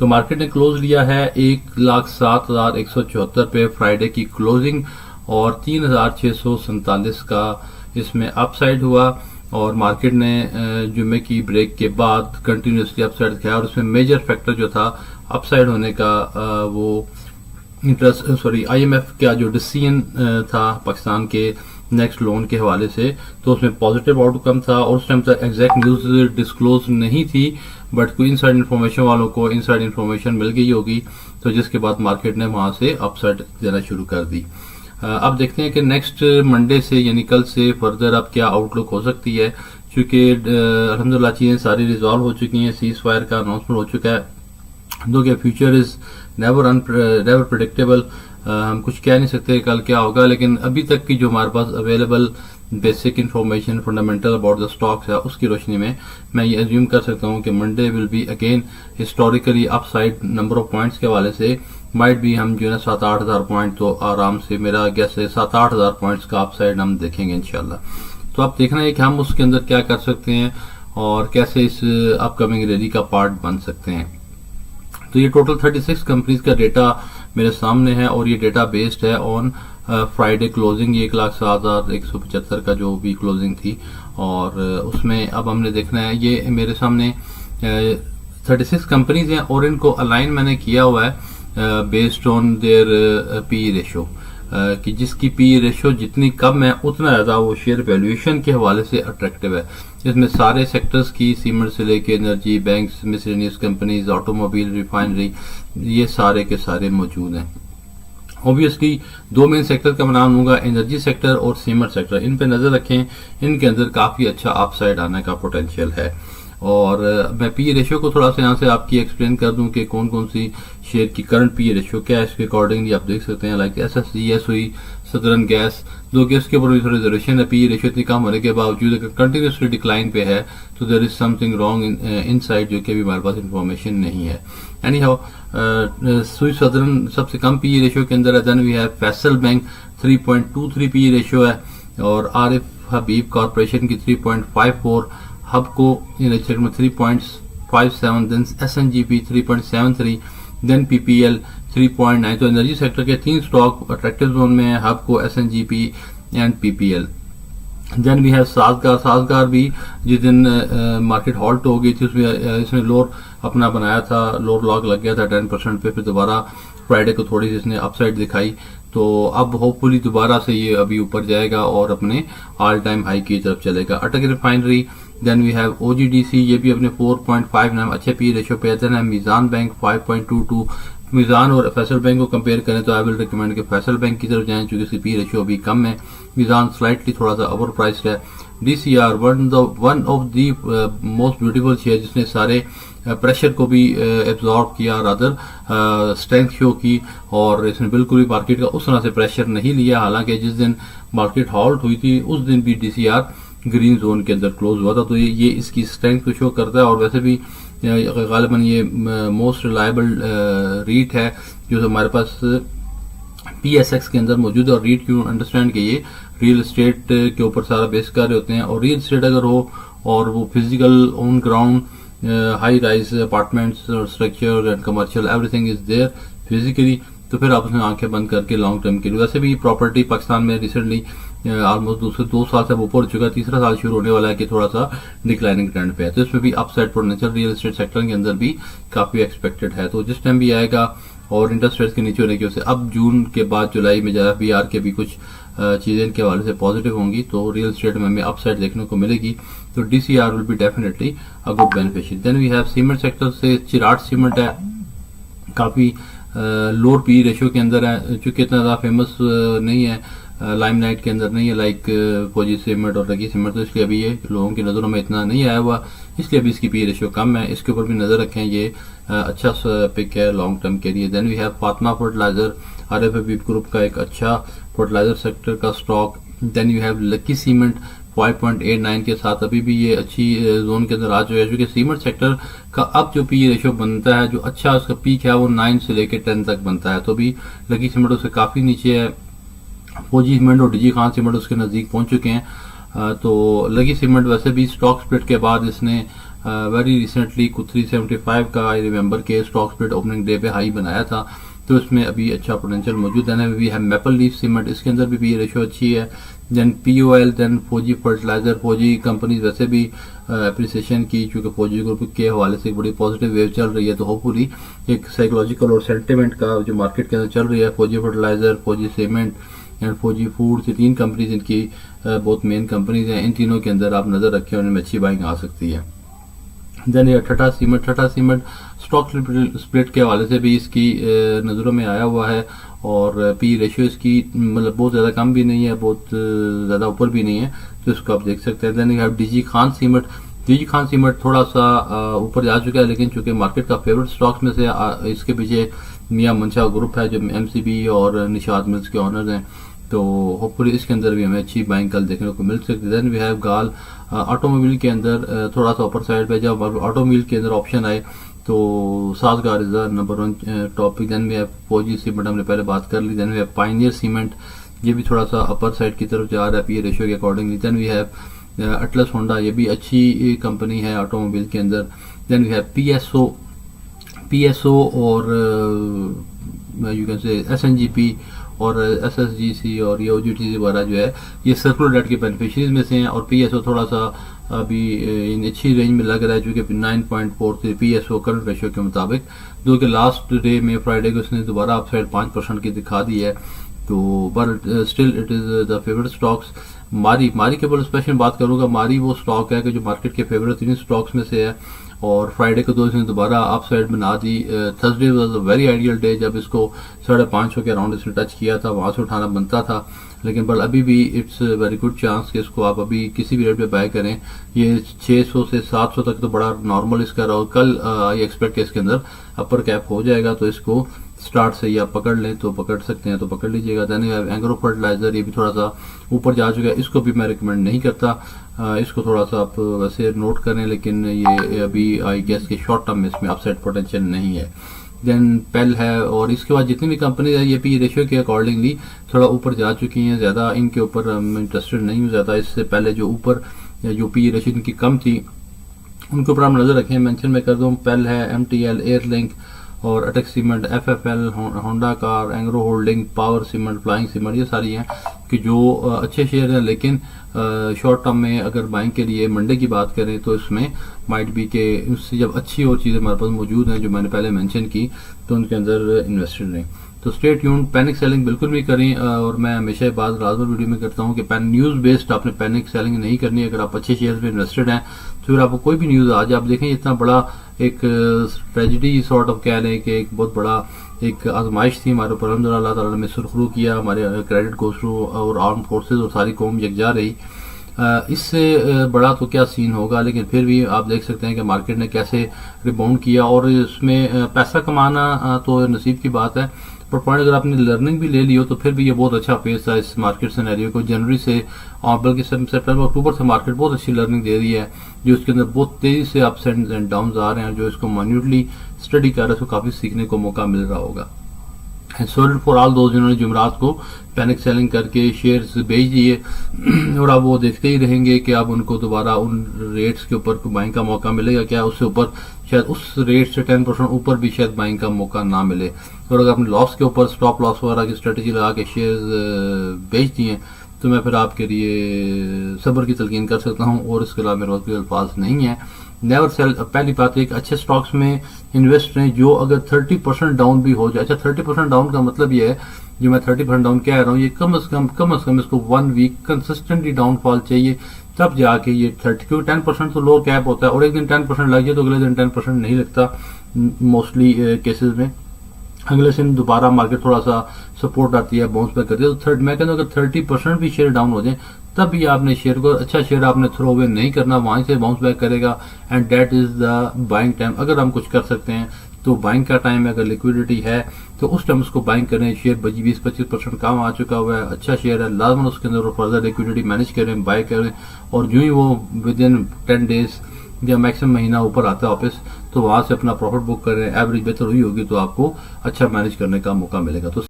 तो मार्केट ने क्लोज लिया है 1,07,174 पे फ्राइडे की क्लोजिंग और 3,647 का इसमें अपसाइड हुआ और मार्केट ने जुम्मे की ब्रेक के बाद कंटिन्यूसली अपसाइड दिखाया और उसमें मेजर फैक्टर जो था अपसाइड होने का वो IMF का जो डिसीजन था पाकिस्तान के नेक्स्ट लोन के हवाले से, तो उसमें पॉजिटिव आउटकम था और उस टाइम तक एग्जैक्ट न्यूज डिस्क्लोज नहीं थी, बट कोई इनसाइड इन्फॉर्मेशन वालों को इनसाइड इन्फॉर्मेशन मिल गई होगी, तो जिसके बाद मार्केट ने वहां से अपसाइड देना शुरू कर दी। अब देखते हैं कि नेक्स्ट मंडे से यानी कल से फर्दर अब क्या आउटलुक हो सकती है, क्योंकि अल्हम्दुलिल्लाह चीजें सारी रिजॉल्व हो चुकी हैं, सीज फायर का अनाउंसमेंट हो चुका है, दो के फ्यूचर इज नेवर प्रिडिक्टेबल। हम कुछ कह नहीं सकते कल क्या होगा, लेकिन अभी तक की जो हमारे पास available basic information fundamental about the stocks है उसकी रोशनी में मैं ये अज्यूम कर सकता हूँ कि Monday will be again historically upside number of points के हवाले से माइट भी हम जो है 7-8 हज़ार पॉइंट, तो आराम से मेरा गेस है 7-8 हज़ार पॉइंट्स का अपसाइड हम देखेंगे इंशाल्लाह। तो अब देखना है कि हम उसके अंदर क्या कर सकते हैं और कैसे इस अपकमिंग रैली का पार्ट बन सकते हैं। तो ये टोटल 36 कंपनीज का डेटा मेरे सामने है और ये डेटा बेस्ड है ऑन फ्राइडे क्लोजिंग 1,07,175 का जो भी क्लोजिंग थी, और उसमें अब हमने देखना है ये मेरे सामने 36 कंपनीज हैं और इनको अलाइन मैंने किया हुआ है based on their P ratio, कि जिसकी पी रेशो जितनी कम है उतना ज्यादा वो शेयर वैल्यूएशन के हवाले से अट्रैक्टिव है। इसमें सारे सेक्टर्स की सीमेंट से लेके energy, banks, miscellaneous companies, automobile, refinery, ये सारे के सारे मौजूद हैं। ऑब्वियसली दो मेन सेक्टर का नाम लूंगा, एनर्जी सेक्टर और सीमेंट सेक्टर, इन पे नजर रखें, इनके अंदर काफी अच्छा अपसाइड आने का पोटेंशियल है। और मैं पी रेशियो को थोड़ा सा यहाँ से आपकी एक्सप्लेन कर दूं कि कौन कौन सी शेयर की करंट पी रेशियो क्या है, इसके अकॉर्डिंगली आप देख सकते हैं, लाइक SSGS हुई, सदर्न गैस, दो गैस के ऊपर भी थोड़ी रिजर्वेशन है, पी रेशियो इतनी कम होने के बावजूद अगर कंटिन्यूसली डिक्लाइन पे है तो there is something wrong inside, जो कि अभी हमारे पास इन्फॉर्मेशन नहीं है। एनी हाउ सुई सदर्न सबसे कम पी रेशियो के अंदर है, then we have Faisal bank 3.23 P ratio है और RF हबीब कॉर्पोरेशन की 3.54, हबको यूनाइटेड में 3.57, देन SNGP 3.73, देन PPL 3.9। तो एनर्जी सेक्टर के 3 स्टॉक अट्रैक्टिव जोन में है, Hubco, SNGP and PPL। Then we have Sazgar भी जिस दिन मार्केट हॉल्ट हो गई थी उसमें इसने लोअर अपना बनाया था, लोअर लॉक लग गया था 10% पे, फिर दोबारा फ्राइडे को थोड़ी सी इसने अपसाइड दिखाई, तो अब होपफुली दोबारा से ये अभी ऊपर जाएगा और अपने ऑल टाइम हाई की तरफ चलेगा। Attock refinery, then we have OGDC, ये भी अपने 4.59 अच्छे पी रेशियो पे, देन है मीजान बैंक 5.22। मीजान और फैसल बैंक को कंपेयर करें तो आई विल रिकमेंड कि फैसल बैंक की तरफ जाएं, क्योंकि इसकी पी रेशियो अभी कम है, मीजान स्लाइटली थोड़ा सा ओवर प्राइस्ड है। DCR one of the most beautiful share जिसने सारे प्रेशर को भी एब्जॉर्ब किया, रादर स्ट्रेंथ शो की, और इसने बिल्कुल भी मार्केट का उस तरह से प्रेशर नहीं लिया, हालांकि जिस दिन मार्केट हॉल्ट हुई थी उस दिन भी DCR ग्रीन जोन के अंदर क्लोज हुआ था, तो ये इसकी स्ट्रेंथ को शो करता है। और वैसे भी गालिबन ये मोस्ट रिलायबल रीट है जो हमारे पास PSX के अंदर मौजूद है, और रीट क्यों अंडरस्टैंड कि ये रियल एस्टेट के ऊपर सारा बेस कर रहे होते हैं, और रियल एस्टेट अगर हो और वो physical on ground high rise apartments और structure and commercial everything is there physically, तो फिर आप उसमें आंखें बंद करके लॉन्ग टर्म के लिए, वैसे भी प्रॉपर्टी पाकिस्तान में रिसेंटली ऑलमोस्ट दूसरे 2 साल से ऊपर हो चुका है, तीसरा साल शुरू होने वाला है कि थोड़ा सा डिक्लाइनिंग ट्रेंड पे है, तो इसमें भी upside potential real estate sector के अंदर भी काफी एक्सपेक्टेड है। तो जिस टाइम भी आएगा और इंटरेस्ट रेट के नीचे होने की वजह से अब जून के बाद जुलाई में जरा BR के भी कुछ चीजें इनके हवाले से पॉजिटिव होंगी, तो रियल एस्टेट में हमें अपसाइड देखने को मिलेगी, तो DCR will be definitely a good beneficiary. Then we have cement sector से चिराट सीमेंट है, काफी लोअर पी रेशियो के अंदर है, चूंकि इतना ज्यादा फेमस नहीं है, लाइमलाइट के अंदर नहीं है लाइक फौजी सीमेंट और लगी सीमेंट, तो इसलिए अभी ये लोगों की नजरों में इतना नहीं आया हुआ, इसलिए अभी इसकी पी रेशियो कम है, इसके ऊपर भी नजर रखें, ये अच्छा पिक है लॉन्ग टर्म के लिए। Then we have Fatima fertilizer, RF Habib group का एक अच्छा फर्टिलाइजर सेक्टर का stock. Then you have Lucky cement 5.89 के साथ अभी भी ये अच्छी जोन के अंदर आ चुका है, क्योंकि सीमेंट सेक्टर का अब जो पी रेशियो बनता है, जो अच्छा उसका पीक है वो 9 से लेकर 10 तक बनता है, तो भी लकी सीमेंट उससे काफी नीचे है, फौजी सीमेंट और डीजी खान सीमेंट उसके नजदीक पहुंच चुके हैं। तो लकी सीमेंट वैसे भी स्टॉक स्प्लिट के बाद इसने वेरी रिसेंटली कुछ 375 का आई रिमेंबर के स्टॉक स्प्लिट ओपनिंग डे पे हाई बनाया था, तो इसमें अभी अच्छा पोटेंशियल मौजूद है। We have maple leaf cement, इसके अंदर भी पी रेशियो अच्छी है। Then POL, then Fauji fertilizer, Fauji companies वैसे भी अप्रिसिएशन की, चूंकि फौजी ग्रुप के हवाले से एक बड़ी पॉजिटिव वेव चल रही है, तो होपफुली एक साइकोलॉजिकल और सेंटिमेंट का जो मार्केट के अंदर चल रही है, फौजी फर्टिलाइजर, फौजी सीमेंट एंड फौजी फूड्स, ये 3 कंपनीज इनकी बहुत मेन कंपनीज हैं। इन तीनों के अंदर आप नजर रखें और इनमें अच्छी बाइंग आ सकती है। देन ये टाटा सीमेंट स्टॉक स्प्लिट के हवाले से भी इसकी नज़रों में आया हुआ है, और पी रेशियो इसकी मतलब बहुत ज़्यादा कम भी नहीं है, बहुत ज़्यादा ऊपर भी नहीं है, तो इसको आप देख सकते हैं। Then you have DG Khan cement थोड़ा सा ऊपर जा चुका है, लेकिन चूंकि मार्केट का फेवरेट स्टॉक्स में से इसके पीछे मियां मंशा ग्रुप है जो MCB और निशाद मिल्स के ऑनर्स हैं, तो होपफुली इसके अंदर भी हमें अच्छी बाइंग कल देखने को मिल सकती है। देन वी हैव गाल ऑटोमोबाइल के अंदर थोड़ा सा ऊपर साइड पे, जब ऑटोमोबाइल के अंदर ऑप्शन आए तो Sazgar is the number 1 topic. Then we have Fauji cement, हमने पहले बात कर ली। Then we have Pioneer cement, ये भी थोड़ा सा अपर साइड की तरफ जा रहा है पी रेशियो के accordingly. Then we have Atlas Honda, ये भी अच्छी कंपनी है ऑटोमोबाइल के अंदर। देन वी हैव PSO और यू कैन से SNGP और SSGC और ये OGTC वगैरह जो है, ये सर्कुलर डेट के बेनिफिशरीज में से हैं, और PSO थोड़ा सा अभी इन अच्छी रेंज में लग रहा है, चूंकि 9.43 PSO करंट रेशियो के मुताबिक, जो कि लास्ट डे में फ्राइडे को इसने दोबारा अपसाइड 5% की दिखा दी है, तो but still it is the favourite stocks. मारी के ऊपर स्पेशल बात करूंगा। मारी वो स्टॉक है कि जो मार्केट के फेवरेट 3 स्टॉक्स में से है, और फ्राइडे को 2 दिन दोबारा अप साइड बना दी। Thursday was a very ideal day, जब इसको 550 के अराउंड इसने टच किया था, वहां से उठाना बनता था, लेकिन बट अभी भी इट्स वेरी गुड चांस कि इसको आप अभी किसी भी रेट पे बाय करें। ये 600 से 700 तक तो बड़ा नॉर्मल इसका रहा, कल आई एक्सपेक्ट के इसके अंदर अपर कैप हो जाएगा, तो इसको स्टार्ट से ही आप पकड़ लें तो पकड़ सकते हैं, तो पकड़ लीजिएगा। देन एंग्रो फर्टिलाइजर, ये भी थोड़ा सा ऊपर जा चुका है, इसको भी मैं रिकमेंड नहीं करता, इसको थोड़ा सा आप वैसे नोट करें, लेकिन ये अभी आई गेस के शॉर्ट टर्म में इसमें अपसाइड पोटेंशियल नहीं है। देन पेल है, और इसके बाद जितनी भी कंपनी है ये पी रेशियो के अकॉर्डिंगली थोड़ा ऊपर जा चुकी हैं, ज्यादा इनके ऊपर मैं इंटरेस्टेड नहीं हूँ ज्यादा। इससे पहले जो ऊपर जो पी रेशियो इनकी कम थी उनके ऊपर आप नजर रखें। मेंशन में कर दूं, पेल है, MTL, एयरलिंक और attack cement, FFL, Honda car, Engro holding, power cement, flying cement, ये सारी हैं कि जो अच्छे शेयर हैं, लेकिन शॉर्ट टर्म में अगर बाइंग के लिए मंडे की बात करें तो इसमें माइट बी के उससे जब अच्छी और चीज़ें हमारे पास मौजूद हैं जो मैंने पहले मेंशन की, तो उनके अंदर इन्वेस्टेड रहें। तो स्टे ट्यून्ड, पैनिक सेलिंग बिल्कुल भी करें, और मैं हमेशा बात रात वीडियो में करता हूं कि न्यूज बेस्ड आपने पैनिक सेलिंग नहीं करनी। अगर आप अच्छे शेयर में इन्वेस्टेड हैं तो फिर आपको कोई भी न्यूज आज आप देखें, इतना बड़ा एक ट्रेजिडी सॉर्ट ऑफ कह लें कि एक बहुत बड़ा एक आजमाइश थी हमारे ऊपर, अल्हम्दुलिल्लाह ताला ने सुरखरू किया, हमारे क्रेडिट गोस्ट्रू और आर्म फोर्सेज और सारी कौम यकजा रही। इससे बड़ा तो क्या सीन होगा, लेकिन फिर भी आप देख सकते हैं कि मार्केट ने कैसे रिबाउंड किया, और इसमें पैसा कमाना तो नसीब की बात है, पर पॉइंट अगर आपने लर्निंग भी ले ली हो तो फिर भी ये बहुत अच्छा फेस था इस मार्केट सिनेरियो को। जनवरी से और बल्कि सितंबर अक्टूबर से मार्केट बहुत अच्छी लर्निंग दे रही है, जो इसके अंदर बहुत तेजी से अप्स एंड डाउन आ रहे हैं, जो इसको माइन्यूटली स्टडी कर रहे हैं, उसको काफी सीखने को मौका मिल रहा होगा। सॉरी फॉर ऑल दोस्त जिन्होंने जुमरात को पैनिक सेलिंग करके शेयर्स बेच दिए, और अब वो देखते ही रहेंगे कि अब उनको दोबारा उन रेट्स के ऊपर बाइंग का मौका मिलेगा क्या, उससे ऊपर शायद उस रेट से 10% ऊपर भी शायद बाइंग का मौका ना मिले। और अगर आपने लॉस के ऊपर स्टॉप लॉस वगैरह की स्ट्रेटेजी लगा के शेयर्स बेच दिए तो मैं फिर आपके लिए सब्र की तलकीन कर सकता हूँ, और इसके अलावा मेरे कोई अल्फाज नहीं है। नेवर सेल, पहली बात एक अच्छे स्टॉक्स में इन्वेस्ट करें जो अगर 30% डाउन भी हो जाए। अच्छा, 30% डाउन का मतलब ये है, जो मैं 30% डाउन कह रहा हूँ, ये कम से कम इसको 1 वीक कंसिस्टेंटली डाउनफॉल चाहिए, तब जाके ये 30, क्योंकि 10% तो लो कैप होता है, और एक दिन 10% लग जाए तो अगले दिन 10% नहीं लगता मोस्टली केसेस में। अगले दिन दोबारा मार्केट थोड़ा सा सपोर्ट आती है, बाउंस बैक करती है, तो मैं कहता हूँ अगर 30% भी शेयर डाउन हो जाए तब भी आपने शेयर को, अच्छा शेयर आपने थ्रो अवे नहीं करना, वहां से बाउंस बैक करेगा, and that is the buying time. अगर हम कुछ कर सकते हैं तो बाइंग का टाइम है, अगर लिक्विडिटी है तो उस टाइम उसको बाइंग करें। शेयर 20-25% कम आ चुका हुआ है, अच्छा शेयर है, लाजमन उसके अंदर फर्दर लिक्विडिटी मैनेज करें, बाय करें, और जो ही वो विद इन 10 डेज या मैक्सिमम महीना ऊपर आता है वापस, तो वहां से अपना प्रॉफिट बुक करें। एवरेज बेहतर हुई होगी तो आपको अच्छा मैनेज करने का मौका मिलेगा। तो